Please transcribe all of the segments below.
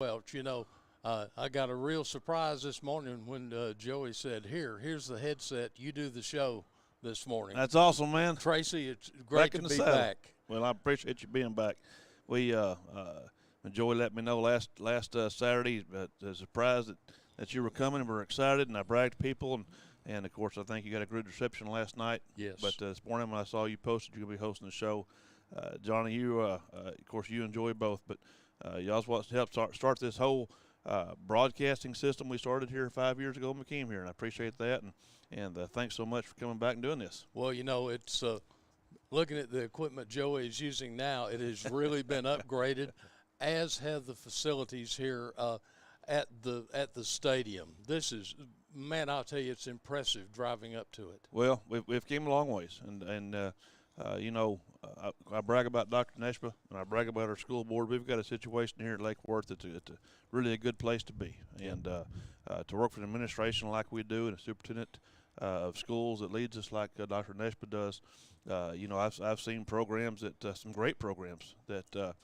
Welch. I got a real surprise this morning when Joey said, here's the headset. You do the show this morning. That's awesome, man. Tracy, it's great Back to in the be saddle. back. Well, I appreciate you being back. We Joey let me know last Saturday, surprised that you were coming, and we're excited, and I bragged to people, and of course I think you got a good reception last night. Yes. But this morning when I saw you posted you're going to be hosting the show, Johnny, you of course you enjoy both, but y'all's what's helped start this whole broadcasting system we started here 5 years ago when we came here, and I appreciate that, and thanks so much for coming back and doing this. Well, it's looking at the equipment Joey is using now, it has really been upgraded, as have the facilities here at the stadium. This is, man, I'll tell you, it's impressive driving up to it. Well, we've came a long ways, and I brag about Dr. Neshba, and I brag about our school board. We've got a situation here at Lake Worth that's really a good place to be, and to work for an administration like we do, and a superintendent of schools that leads us like Dr. Neshba does. I've seen programs some great programs that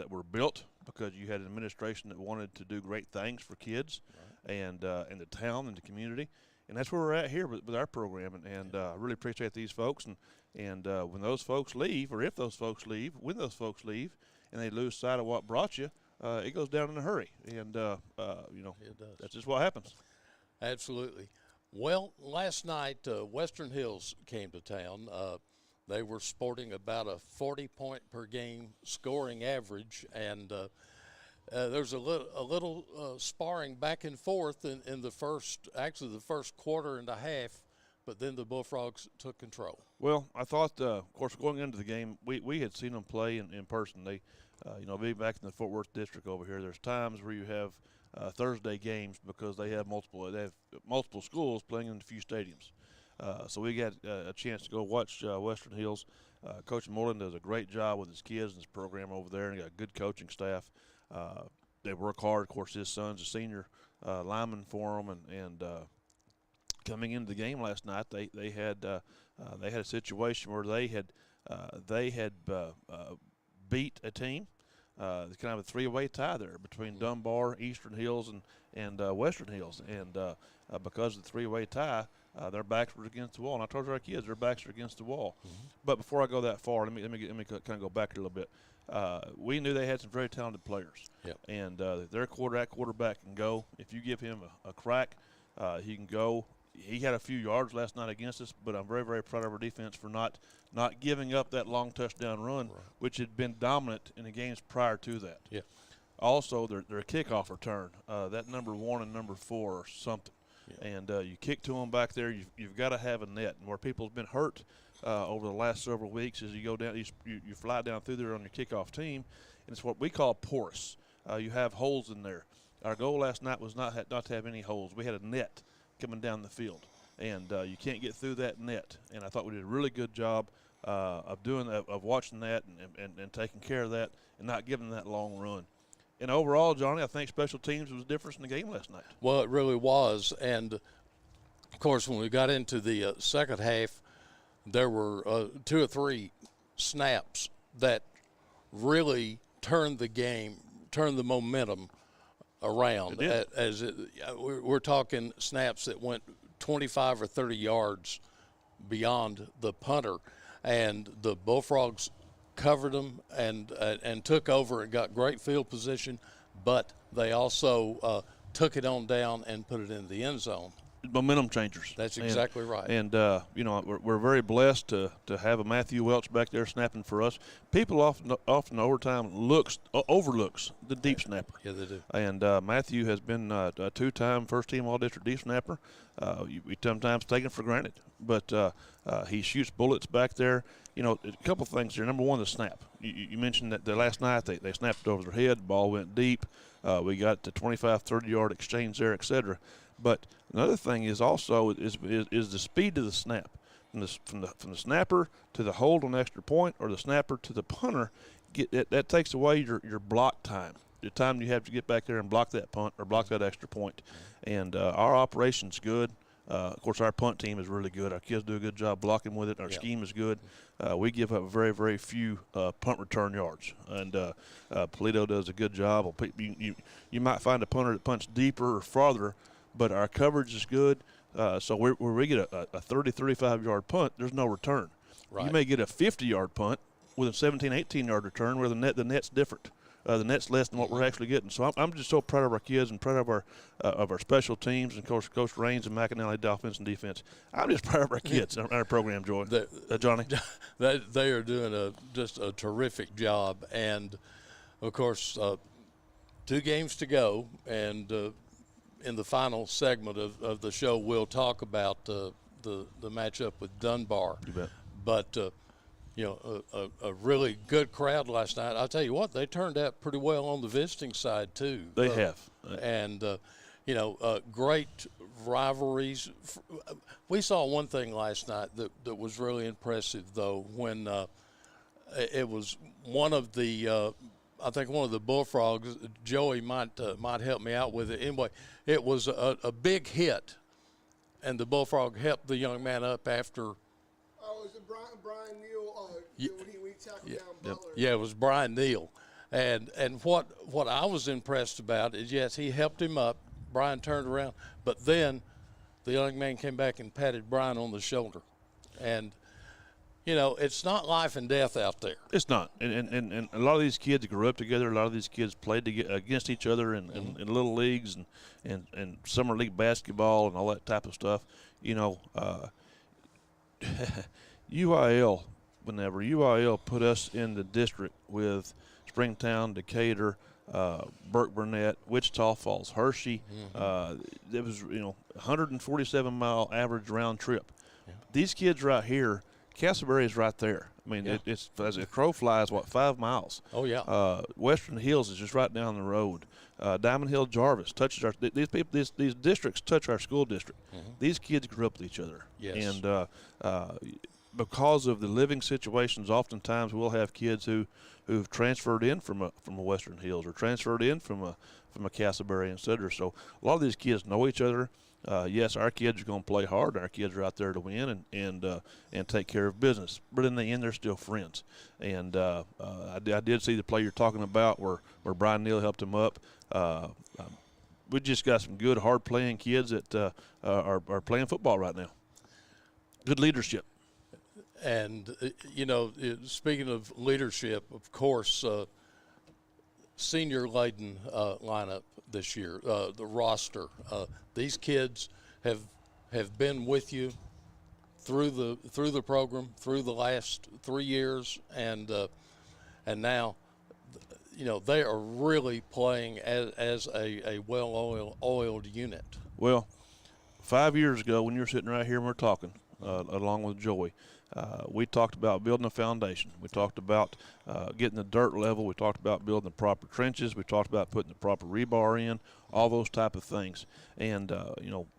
were built because you had an administration that wanted to do great things for kids, right, and the town and the community. And that's where we're at here with our program, and I really appreciate these folks. And when those folks leave, or if those folks leave, when those folks leave, and they lose sight of what brought you, it goes down in a hurry. And it does. That's just what happens. Absolutely. Well, last night Western Hills came to town. They were sporting about a 40-point per game scoring average, and there's a little sparring back and forth in the first quarter and a half, but then the Bullfrogs took control. Well, I thought, of course, going into the game, we had seen them play in person. They, being back in the Fort Worth district over here, there's times where you have Thursday games because they have multiple schools playing in a few stadiums. So we got a chance to go watch Western Hills. Coach Moreland does a great job with his kids and his program over there, and he got a good coaching staff. They work hard. Of course, his son's a senior lineman for them, and coming into the game last night, they had a situation where they had beat a team. It's kind of a three-way tie there between Dunbar, Eastern Hills, and Western Hills, and because of the three-way tie, their backs were against the wall. And I told our kids their backs are against the wall. Mm-hmm. But before I go that far, let me kind of go back a little bit. We knew they had some very talented players. Yep. And their quarterback can go. If you give him a crack, he can go. He had a few yards last night against us, but I'm very, very proud of our defense for not giving up that long touchdown run, right, which had been dominant in the games prior to that. Yeah. Also, their kickoff return, that number 1 and number 4 or something. Yeah. And you kick to them back there, you've got to have a net. And where people's been hurt over the last several weeks is you go down, you fly down through there on your kickoff team, and it's what we call porous. You have holes in there. Our goal last night was not to have any holes. We had a net coming down the field, and you can't get through that net. And I thought we did a really good job of watching that and taking care of that and not giving that long run. And overall, Johnny, I think special teams was the difference in the game last night. Well, it really was. And, of course, when we got into the second half, there were 2 or 3 snaps that really turned the momentum around. We're talking snaps that went 25 or 30 yards beyond the punter, and the Bullfrogs covered them and took over and got great field position, but they also took it on down and put it in the end zone. Momentum changers. That's exactly right. And we're very blessed to have a Matthew Welch back there snapping for us. People often overtime overlooks the deep snapper. Yeah, they do. And Matthew has been a 2-time first-team All-District deep snapper. We sometimes take him for granted, but he shoots bullets back there. A couple things here. Number one, the snap. You mentioned that last night they snapped it over their head. The ball went deep. We got the 25, 30-yard exchange there, et cetera. But another thing is also is the speed of the snap, from the snapper to the hold on extra point, or the snapper to the punter. That takes away your block time, the time you have to get back there and block that punt or block that extra point. And our operation's good. Of course, our punt team is really good. Our kids do a good job blocking with it. Our scheme is good. We give up very, very few punt return yards, and Polito does a good job. You might find a punter that punts deeper or farther, but our coverage is good. So where we get a 30, 35-yard punt, there's no return. Right. You may get a 50-yard punt with a 17, 18-yard return where the net's different. The net's less than what we're actually getting. So I'm just so proud of our kids and proud of our special teams and Coach Raines and McAnally, the offense and defense. I'm just proud of our kids and our program, Joy. Johnny? They are doing just a terrific job. And, of course, 2 games to go. And in the final segment of the show, we'll talk about the matchup with Dunbar. You bet. But a really good crowd last night. I'll tell you what, they turned out pretty well on the visiting side too. They have. And, great rivalries. We saw one thing last night that was really impressive, though, when it was one of the I think one of the Bullfrogs, Joey might help me out with it. Anyway, it was a big hit, and the Bullfrog helped the young man up after. Oh, is it Brian Neal? When he tackled down Butler. Yeah, it was Brian Neal. And what I was impressed about is, yes, he helped him up. Brian turned around. But then the young man came back and patted Brian on the shoulder. And, it's not life and death out there. It's not. And a lot of these kids grew up together. A lot of these kids played against each other in little leagues and summer league basketball and all that type of stuff. UIL, whenever UIL put us in the district with Springtown, Decatur, Burke Burnett, Wichita Falls, Hershey, it was 147-mile average round trip. Yeah. These kids right here, Castleberry is right there. I mean, it's as a crow flies, 5 miles? Oh yeah. Western Hills is just right down the road. Diamond Hill Jarvis touches these districts touch our school district. Mm-hmm. These kids grew up with each other. Yes. And because of the living situations, oftentimes we'll have kids who've transferred in from a Western Hills or transferred in from a Castleberry, etc. So a lot of these kids know each other. Yes, our kids are going to play hard. Our kids are out there to win and take care of business. But in the end, they're still friends. And I did see the play you're talking about where Brian Neal helped him up. We just got some good, hard-playing kids that are playing football right now. Good leadership. And, speaking of leadership, of course, senior-laden lineup this year, the roster. These kids have been with you through the program, through the last 3 years, and now, they are really playing as a well-oiled unit. Well, 5 years ago, when you were sitting right here and we're talking, along with Joey, we talked about building a foundation. We talked about getting the dirt level. We talked about building the proper trenches. We talked about putting the proper rebar in, all those type of things. And,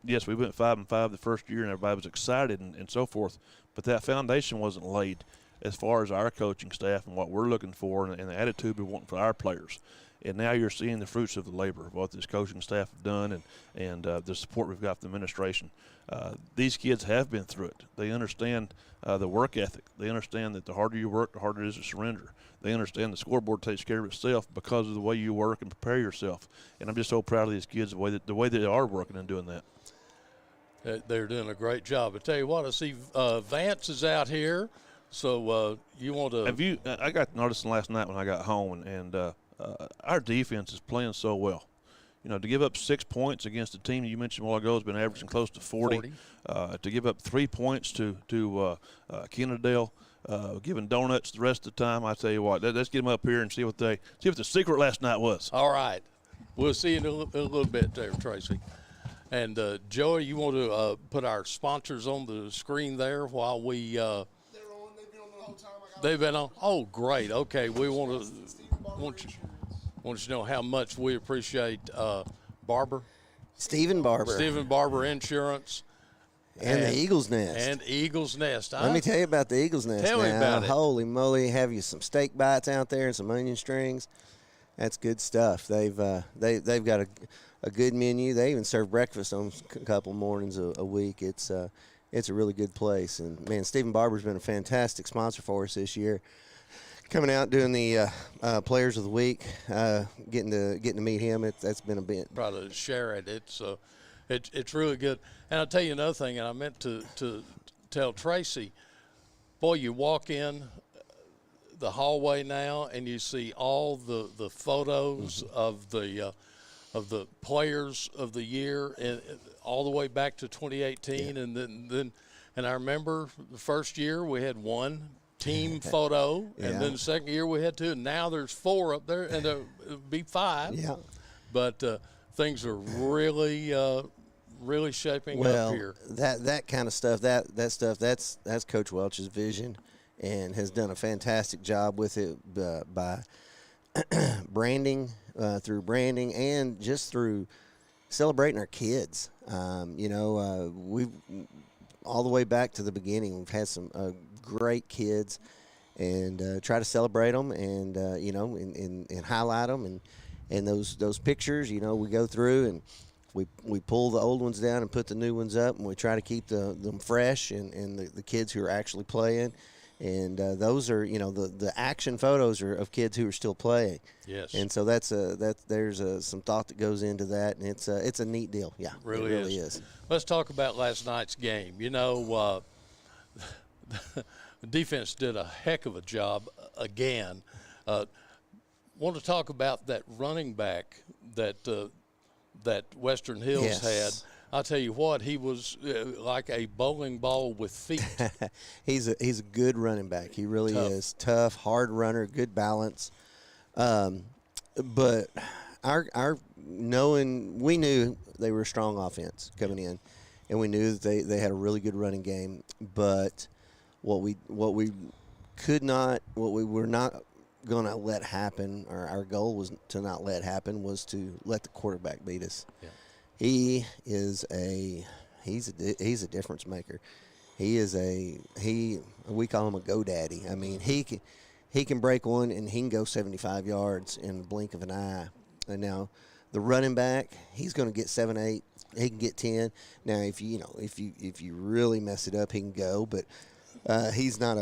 yes, we went 5-5 the first year, and everybody was excited and so forth. But that foundation wasn't laid as far as our coaching staff and what we're looking for and the attitude we want for our players. And now you're seeing the fruits of the labor of what this coaching staff have done and the support we've got from the administration. These kids have been through it. They understand the work ethic. They understand that the harder you work, the harder it is to surrender. They understand the scoreboard takes care of itself because of the way you work and prepare yourself. And I'm just so proud of these kids, the way they are working and doing that. They're doing a great job. I tell you what, I see Vance is out here. So you want to – I got noticing last night when I got home, and our defense is playing so well. To give up 6 points against a team you mentioned a while ago has been averaging close to 40. To give up 3 points to Kennedale, giving donuts the rest of the time, I tell you what, let's get them up here and see what the secret last night was. All right. We'll see you in a little bit there, Tracy. And, Joey, you want to put our sponsors on the screen there while we They're on. They've been on the whole time. They've been on? Oh, great. Okay. We want you to know how much we appreciate Stephen Barber Insurance. And the Eagle's Nest. And Eagle's Nest. Let me tell you about the Eagle's Nest. Tell me about it. Holy moly, have you some steak bites out there and some onion strings. That's good stuff. They've got a good menu. They even serve breakfast on a couple mornings a week. It's a really good place. And man, Stephen Barber's been a fantastic sponsor for us this year. Coming out doing the Players of the Week, getting to meet him. That's been a bit. Proud to share it. It's really good. And I'll tell you another thing. And I meant to tell Tracy, boy, you walk in the hallway now and you see all the photos of the players of the year and all the way back to 2018, and then I remember the first year we had one team photo, and then the second year we had two, and now there's 4 up there, and there'll be 5. Yeah. But things are really shaping up here. That kind of stuff, that's Coach Welch's vision, and has done a fantastic job with it by through branding and just through celebrating our kids. We've all the way back to the beginning. We've had some great kids, and try to celebrate them, and and highlight them, and those pictures. We go through and we pull the old ones down and put the new ones up, and we try to keep them fresh, and the kids who are actually playing. And those are, the action photos are of kids who are still playing. Yes. And so there's some thought that goes into that, and it's a neat deal. Yeah, really it really is. Let's talk about last night's game. The defense did a heck of a job again. Want to talk about that running back that Western Hills had. I'll tell you what, he was like a bowling ball with feet. He's a good running back. He really is. Tough, hard runner, good balance. But we knew they were a strong offense coming in, and we knew that they had a really good running game. But what we were not going to let happen, or our goal was to not let happen, was to let the quarterback beat us. Yeah. He's a difference maker. We call him a GoDaddy. I mean, he can break one and he can go 75 yards in the blink of an eye. And now the running back, he's going to get 7, 8. He can get 10. Now if you really mess it up, he can go, but he's not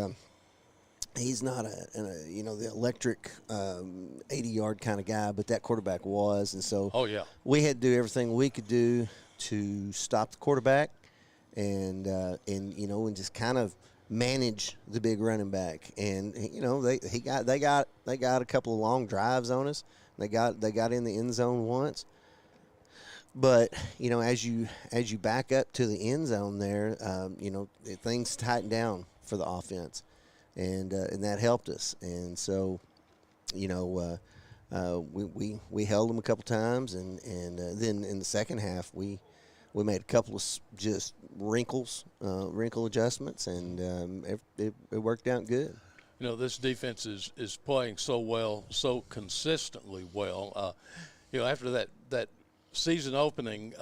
the electric 80-yard kind of guy, but that quarterback was. And so we had to do everything we could do to stop the quarterback and just kind of manage the big running back. And they got a couple of long drives on us. They got in the end zone once. But as you back up to the end zone there, things tighten down for the offense. And that helped us. And so, we held them a couple times, and then in the second half we made a couple of just wrinkle adjustments, and it worked out good. This defense is playing so well, so consistently well. After that season opening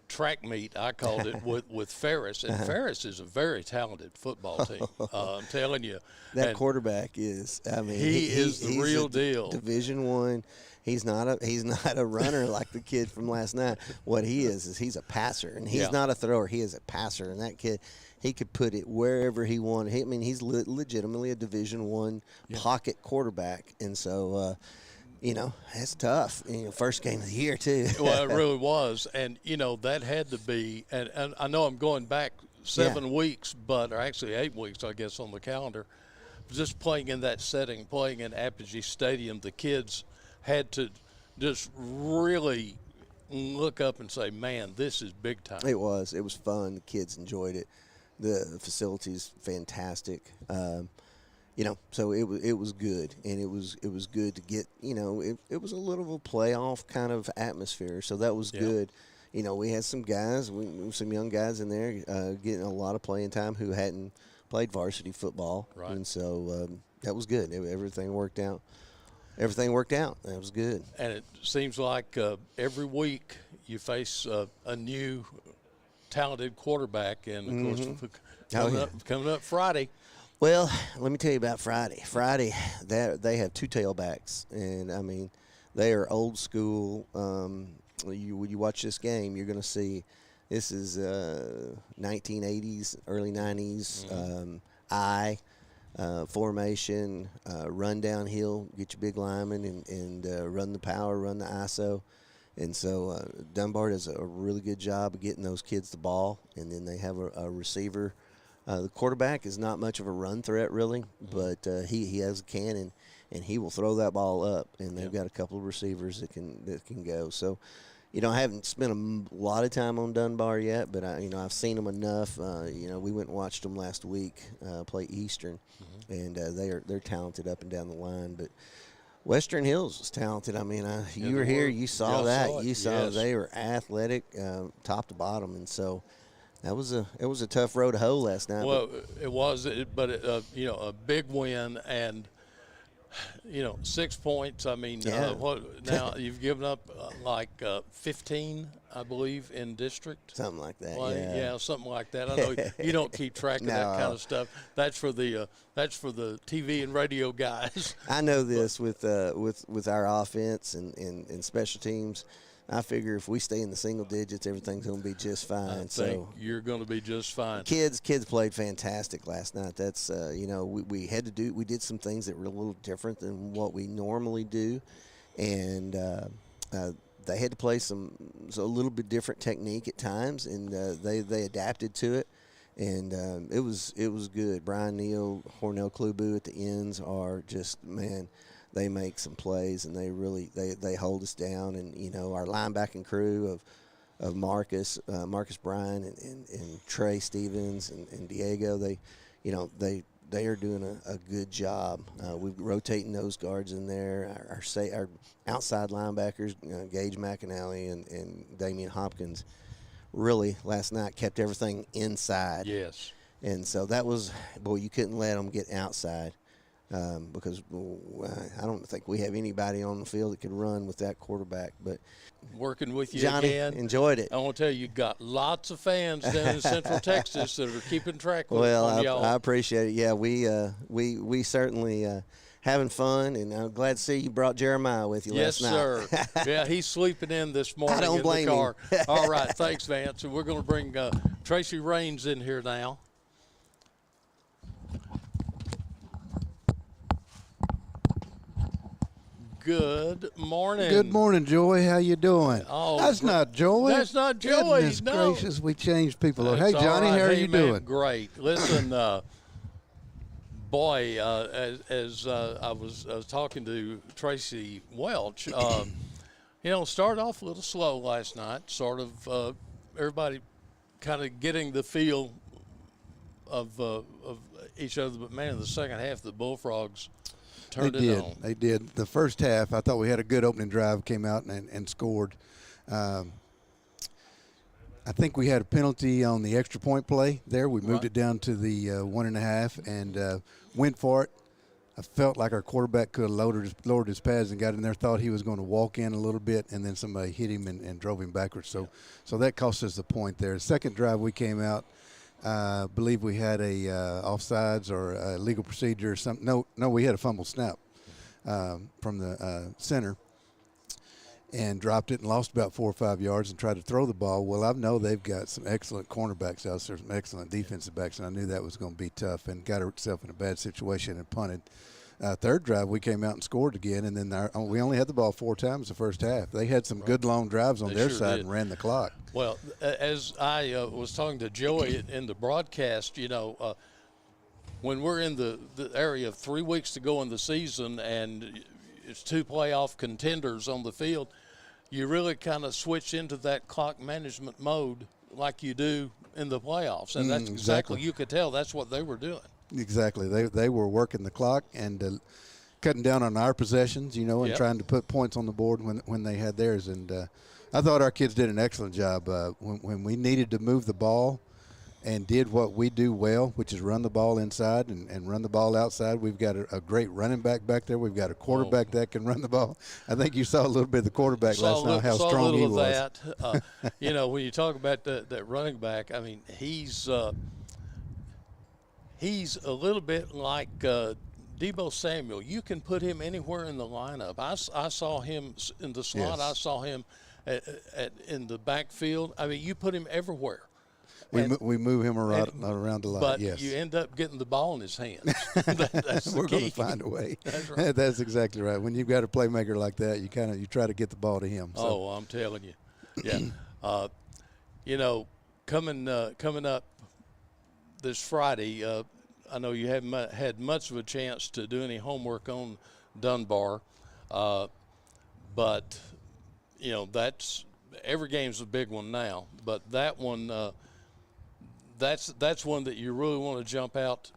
track meet, I called it, with Ferris, and Ferris is a very talented football team. I'm telling you, that quarterback is. I mean, he's the real deal. Division I. He's not a runner like the kid from last night. What he is he's a passer, and he's not a thrower. He is a passer, and that kid, he could put it wherever he wanted. He's legitimately a Division I pocket quarterback, and so. That's tough. First game of the year, too. Well, it really was. And, that had to be – and I know I'm going back 7 weeks, or actually 8 weeks, I guess, on the calendar. Just playing in that setting, playing in Apogee Stadium, the kids had to just really look up and say, man, this is big time. It was. It was fun. The kids enjoyed it. The facility's fantastic. So it was good, and it was good to get. It was a little of a playoff kind of atmosphere, so that was good. We had some guys, some young guys in there getting a lot of playing time who hadn't played varsity football, right. And so that was good. Everything worked out. That was good. And it seems like every week you face a new talented quarterback, and of course coming up Friday. Well, let me tell you about Friday. Friday, they have 2 tailbacks, and I mean, They are old school. When you watch this game, you're going to see this is 1980s, early 90s. Formation, run downhill, get your big lineman, and run the power, run the ISO. And so Dunbar does a really good job of getting those kids the ball, and then they have a receiver. The quarterback is not much of a run threat, really, but he has a cannon, and he will throw that ball up. And they've got a couple of receivers that can go. So, I haven't spent a lot of time on Dunbar yet, but I've seen them enough. We went and watched them last week play Eastern, and they're talented up and down the line. But Western Hills was talented. I mean, you were here, you saw that. You saw they were athletic, top to bottom, and so it was a tough road to hoe last night. Well, it was, but a big win and. 6 points. I mean, now you've given up 15, I believe, in district. Something like that. Yeah, something like that. I know you don't keep track of that kind of stuff. That's for the TV and radio guys. I know this with our offense and special teams. I figure if we stay in the single digits, everything's going to be just fine. I think you're going to be just fine. Kids played fantastic last night. That's we did some things that were a little different than what we normally do, and they had to play a little bit different technique at times, and they adapted to it, and it was good. Brian Neal, Hornell Klubu at the ends are just, man. They make some plays, and they hold us down. And our linebacking crew of Marcus Bryan and Trey Stevens and Diego, they are doing a good job. We're rotating those guards in there. Our outside linebackers, Gage McAnally and Damian Hopkins, really last night kept everything inside. Yes. And so that was, you couldn't let them get outside. Because I don't think we have anybody on the field that could run with that quarterback. But working with you Johnny, again, enjoyed it. I want to tell you got lots of fans down in Central Texas that are keeping track with y'all. I appreciate it. Yeah, we certainly having fun, and I'm glad to see you brought Jeremiah with you last night. Yes, sir. Yeah, he's sleeping in this morning I don't in blame the car. him. All right, thanks, Vance. And we're going to bring Tracy Raines in here now. Good morning. Good morning, Joey. How you doing? Oh, that's not Joey. That's not Joey. Goodness no. gracious, we changed people. That's hey, Johnny, right. how are hey, you man, doing? Great. Listen, boy, as I was talking to Tracy Welch, started off a little slow last night. Sort of everybody kind of getting the feel of each other, but man, in the second half, the Bullfrogs turned it on. They did. The first half, I thought we had a good opening drive, came out and scored. I think we had a penalty on the extra point play there. We moved it down to the 1.5 and went for it. I felt like our quarterback could have lowered his pads and got in there, thought he was going to walk in a little bit, and then somebody hit him and drove him backwards. So that cost us the point there. Second drive, we came out. I believe we had a offsides or a legal procedure or something. No, we had a fumble snap from the center and dropped it and lost about 4 or 5 yards and tried to throw the ball. Well, I know they've got some excellent cornerbacks out there, some excellent defensive backs, and I knew that was going to be tough and got ourselves in a bad situation and punted. Third drive, we came out and scored again, and then we only had the ball 4 times the first half. They had some good long drives on their side and ran the clock. Well, as I was talking to Joey in the broadcast, when we're in the area of 3 weeks to go in the season and it's 2 playoff contenders on the field, you really kind of switch into that clock management mode like you do in the playoffs. And that's exactly, you could tell that's what they were doing. Exactly. They were working the clock and cutting down on our possessions, and trying to put points on the board when they had theirs. And I thought our kids did an excellent job. When we needed to move the ball and did what we do well, which is run the ball inside and run the ball outside. We've got a great running back back there. We've got a quarterback that can run the ball. I think you saw a little bit of the quarterback last night, how strong he was. That. When you talk about that running back, I mean, he's a little bit like Debo Samuel, you can put him anywhere in the lineup. I saw him in the slot. Yes. I saw him in the backfield. I mean, you put him everywhere. We move him around the line. But yes. you end up getting the ball in his hands. That's the We're going key. to find a way. That's right. That's exactly right. When you've got a playmaker like that, you try to get the ball to him. So. Oh, I'm telling you. Yeah. You know, coming up this Friday, I know you haven't had much of a chance to do any homework on Dunbar, but you know every game's a big one now. But that one, that's one that you really want to jump out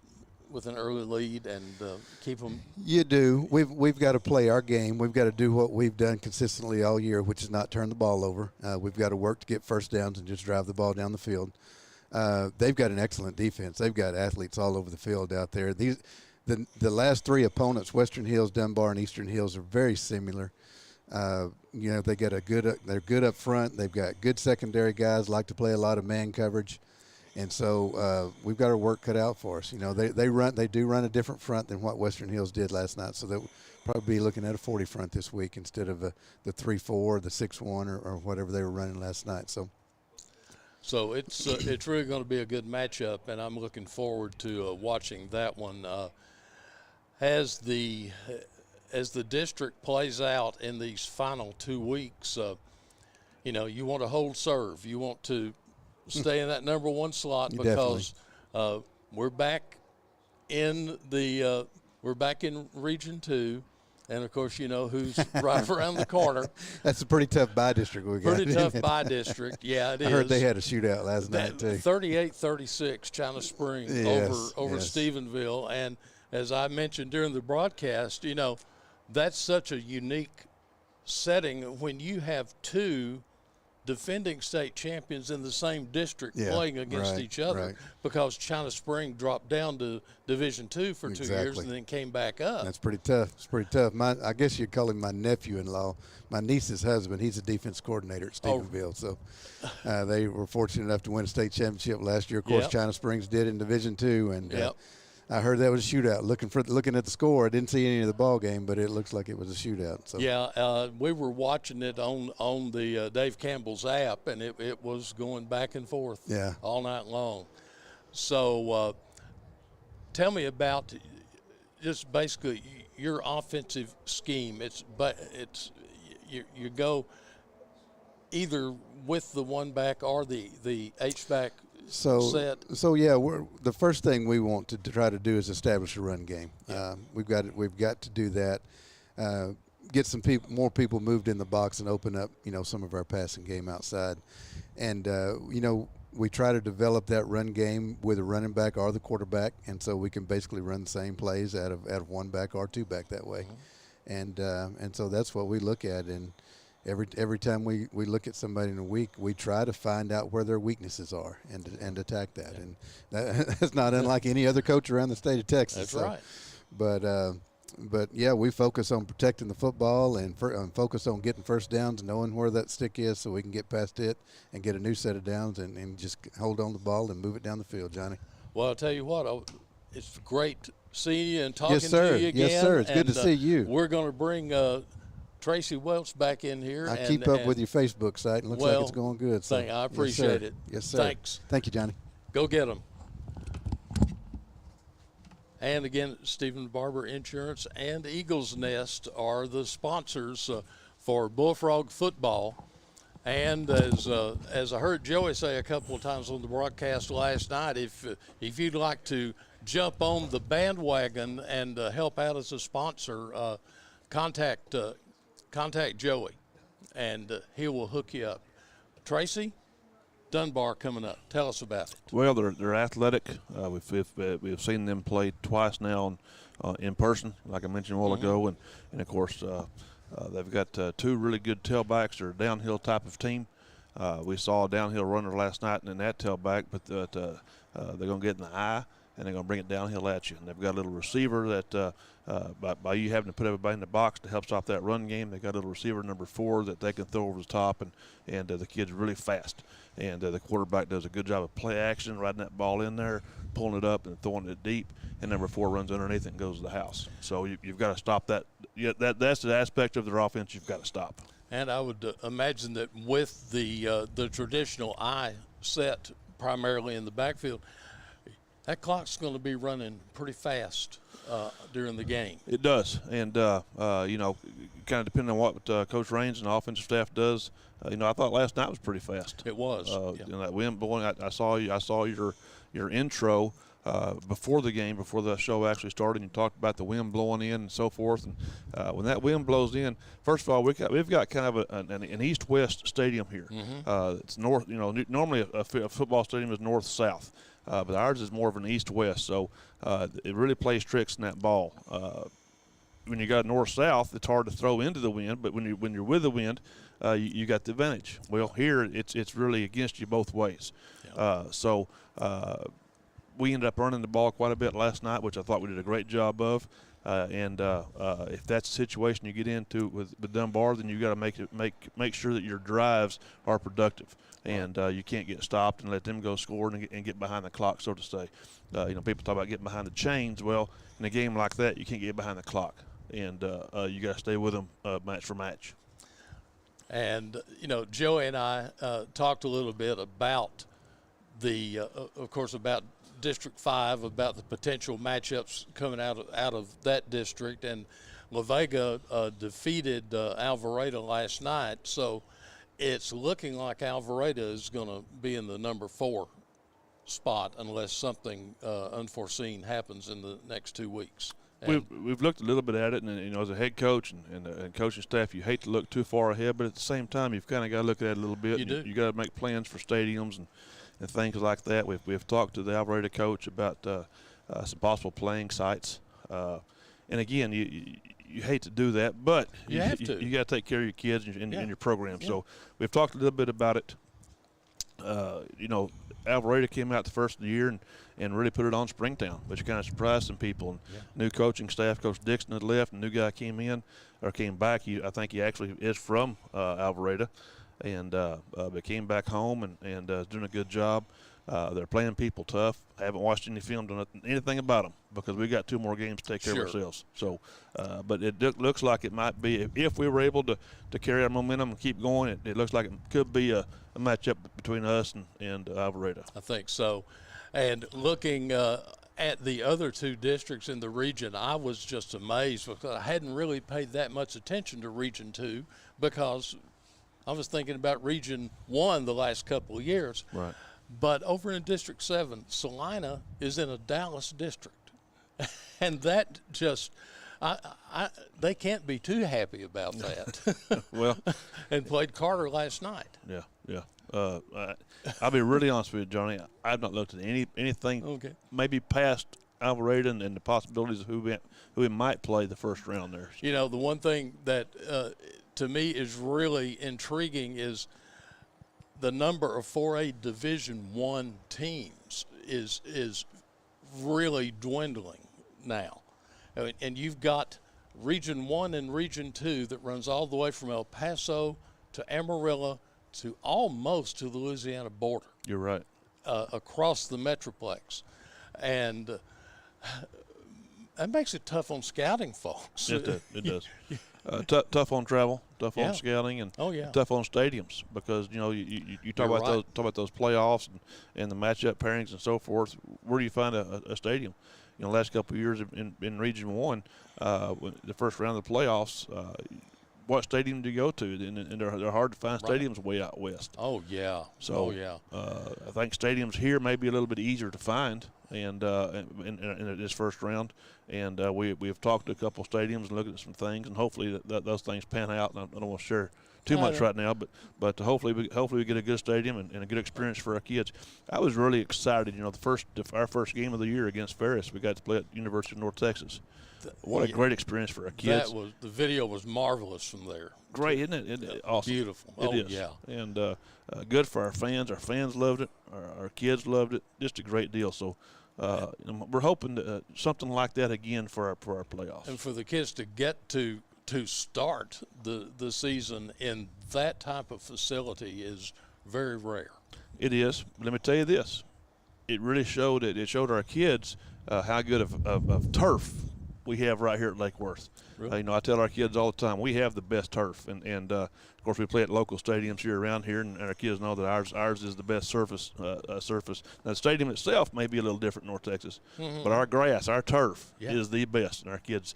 with an early lead and keep them. You do. We've got to play our game. We've got to do what we've done consistently all year, which is not turn the ball over. We've got to work to get first downs and just drive the ball down the field. They've got an excellent defense. They've got athletes all over the field out there. The last three opponents, Western Hills, Dunbar, and Eastern Hills, are very similar. You know, they're good up front. They've got good secondary guys, like to play a lot of man coverage. And so we've got our work cut out for us. You know, they do run a different front than what Western Hills did last night. So they'll probably be looking at a 40 front this week instead of the 3-4, the 6-1, or whatever they were running last night. So it's really going to be a good matchup, and I'm looking forward to watching that one. As the district plays out in these final 2 weeks, you know, you want to hold serve. You want to stay in that number one slot because we're back in Region 2. And, of course, you know who's right around the corner. That's a pretty tough bye district we got. Pretty tough bye district. Yeah, it is. I heard they had a shootout last night, too. 38-36, China Spring over Stephenville. And as I mentioned during the broadcast, you know, that's such a unique setting when you have two defending state champions in the same district playing against each other because China Spring dropped down to Division II for 2 years and then came back up. That's pretty tough. It's pretty tough. I guess you'd call him my nephew-in-law. My niece's husband, he's a defense coordinator at Stephenville. So they were fortunate enough to win a state championship last year. Of course, China Springs did in Division II. And I heard that was a shootout. Looking at the score, I didn't see any of the ball game, but it looks like it was a shootout. So. Yeah, we were watching it on the Dave Campbell's app, and it was going back and forth all night long. So tell me about just basically your offensive scheme. You go either with the one back or the H-back set. So the first thing we want to try to do is establish a run game. We've got to do that. Get more people moved in the box and open up, you know, some of our passing game outside. And you know, we try to develop that run game with a running back or the quarterback, and so we can basically run the same plays out of one back or two back that way. And so that's what we look at. And every time we look at somebody in a week, we try to find out where their weaknesses are and attack that. And that's not unlike any other coach around the state of Texas. That's right. But yeah, we focus on protecting the football and focus on getting first downs, knowing where that stick is so we can get past it and get a new set of downs and just hold on the ball and move it down the field, Johnny. Well, I'll tell you what, it's great seeing you and talking to you again. Yes, sir. It's good to see you. We're going to bring Tracy Welch back in here. I keep up with your Facebook site, and looks like it's going good. So. I appreciate it. Yes, sir. Thanks. Thank you, Johnny. Go get them. And again, Stephen Barber Insurance and Eagles Nest are the sponsors for Bullfrog football. And as I heard Joey say a couple of times on the broadcast last night, if you'd like to jump on the bandwagon and help out as a sponsor, contact Joey, and he will hook you up. Tracy, Dunbar coming up. Tell us about it. Well, they're athletic. We've seen them play twice now in person, like I mentioned a while ago, and of course they've got two really good tailbacks. They're a downhill type of team. We saw a downhill runner last night in that tailback, but they're going to get in the eye, and they're going to bring it downhill at you. And they've got a little receiver that by you having to put everybody in the box to help stop that run game. They got a little receiver number 4 that they can throw over the top, and the kid's really fast. And the quarterback does a good job of play action, riding that ball in there, pulling it up and throwing it deep, and number 4 runs underneath it and goes to the house. So you've got to stop that. That's the aspect of their offense you've got to stop. And I would imagine that with the traditional eye set primarily in the backfield, that clock's going to be running pretty fast during the game. It does, and kind of depending on what Coach Raines and the offensive staff does. I thought last night was pretty fast. It was. That wind blowing. I saw your intro before the game, before the show actually started. You talked about the wind blowing in and so forth. And when that wind blows in, first of all, we've got kind of an east-west stadium here. Mm-hmm. It's north. Normally a football stadium is north-south. But ours is more of an east-west, so it really plays tricks in that ball. When you got north-south, it's hard to throw into the wind, but when you're with the wind, you got the advantage. Well, here it's really against you both ways. Yeah. So we ended up running the ball quite a bit last night, which I thought we did a great job of. If that's the situation you get into with Dunbar, then you got to make sure that your drives are productive. And you can't get stopped and let them go score and get behind the clock, so to say. People talk about getting behind the chains. Well, in a game like that, you can't get behind the clock, and you got to stay with them match for match. And Joey and I talked a little bit about about District 5, about the potential matchups coming out of that district, and La Vega defeated Alvarado last night, so it's looking like Alvarado is going to be in the number 4 spot unless something unforeseen happens in the next 2 weeks. We've looked a little bit at it, and as a head coach and coaching staff, you hate to look too far ahead, but at the same time, you've kind of got to look at it a little bit. You got to make plans for stadiums and things like that. We've talked to the Alvarado coach about some possible playing sites, and again, you hate to do that, but you got to take care of your kids and your program. Yeah. So we've talked a little bit about it. Alvarado came out the first of the year and really put it on Springtown, which kind of surprised some people. And new coaching staff, Coach Dixon had left, and a new guy came back. I think he actually is from Alvarado, and but came back home and is doing a good job. They're playing people tough. I haven't watched any film on anything about them because we got 2 more games to take care of ourselves. So, but it looks like it might be, if we were able to carry our momentum and keep going, it looks like it could be a matchup between us and Alvarado. I think so. And looking at the other 2 districts in the region, I was just amazed because I hadn't really paid that much attention to Region 2 because I was thinking about Region 1 the last couple of years. Right. But over in District 7, Salina is in a Dallas district. And that just, they can't be too happy about that. Well. And played Carter last night. Yeah. I'll be really honest with you, Johnny. I've not looked at anything maybe past Alvarado and the possibilities of who we might play the first round there. The one thing that to me is really intriguing is the number of 4A Division I teams is really dwindling now. And you've got Region 1 and Region 2 that runs all the way from El Paso to Amarillo to almost to the Louisiana border. You're right. Across the Metroplex. And that makes it tough on scouting folks. It does. Tough on travel, tough on scouting, and tough on stadiums because you talk about those playoffs and the matchup pairings and so forth. Where do you find a stadium? The last couple of years in Region 1, the first round of the playoffs, what stadium do you go to? And they're hard to find stadiums way out west. Oh yeah. So I think stadiums here may be a little bit easier to find, and in this first round, and we've talked to a couple of stadiums and looked at some things, and hopefully that those things pan out. And I don't want to share too much right now, but hopefully we get a good stadium and a good experience for our kids. I was really excited. Our first game of the year against Ferris, we got to play at University of North Texas. What a great experience for our kids. The video was marvelous from there. Great, isn't it? Isn't it awesome? Beautiful. It is. Yeah. And good for our fans. Our fans loved it. Our kids loved it. Just a great deal. So we're hoping something like that again for our playoffs. And for the kids to get to start the season in that type of facility is very rare. It is. Let me tell you this. It really showed our kids how good of turf we have right here at Lake Worth. Really? I tell our kids all the time, we have the best turf, and of course we play at local stadiums here around here, and our kids know that ours is the best surface. Now, the stadium itself may be a little different in North Texas, but our grass, our turf is the best, and our kids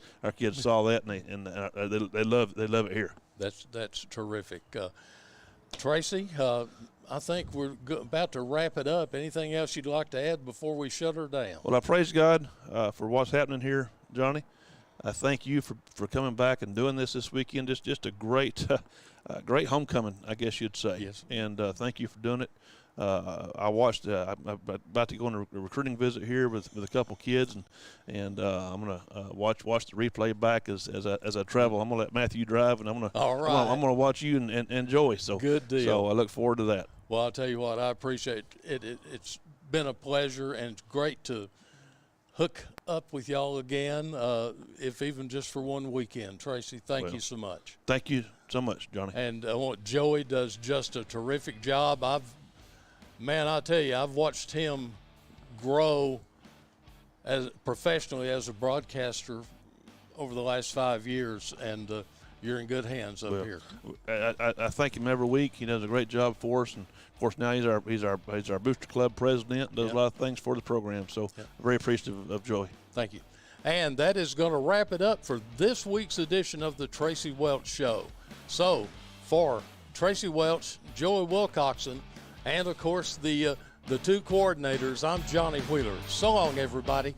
saw that, and they love it here. That's terrific. Tracy, I think we're about to wrap it up. Anything else you'd like to add before we shut her down? Well, I praise God for what's happening here, Johnny. I thank you for coming back and doing this weekend. Just a great homecoming, I guess you'd say. Yes. And thank you for doing it. I watched. I'm about to go on a recruiting visit here with a couple kids, and I'm gonna watch the replay back as I travel. I'm gonna let Matthew drive, and I'm gonna watch you and Joey. So good deal. So I look forward to that. Well, I'll tell you what, I appreciate it. It's been a pleasure, and it's great to hook up with y'all again, if even just for one weekend. Tracy, thank you so much. Thank you so much, Johnny. And Joey does just a terrific job. I tell you, I've watched him grow professionally as a broadcaster over the last 5 years, and you're in good hands up here. I thank him every week. He does a great job for us, and of course now he's our booster club president. Does a lot of things for the program. So very appreciative of Joey. Thank you. And that is going to wrap it up for this week's edition of the Tracy Welch Show. So for Tracy Welch, Joey Wilcoxon, and of course the two coordinators, I'm Johnny Wheeler. So long, everybody.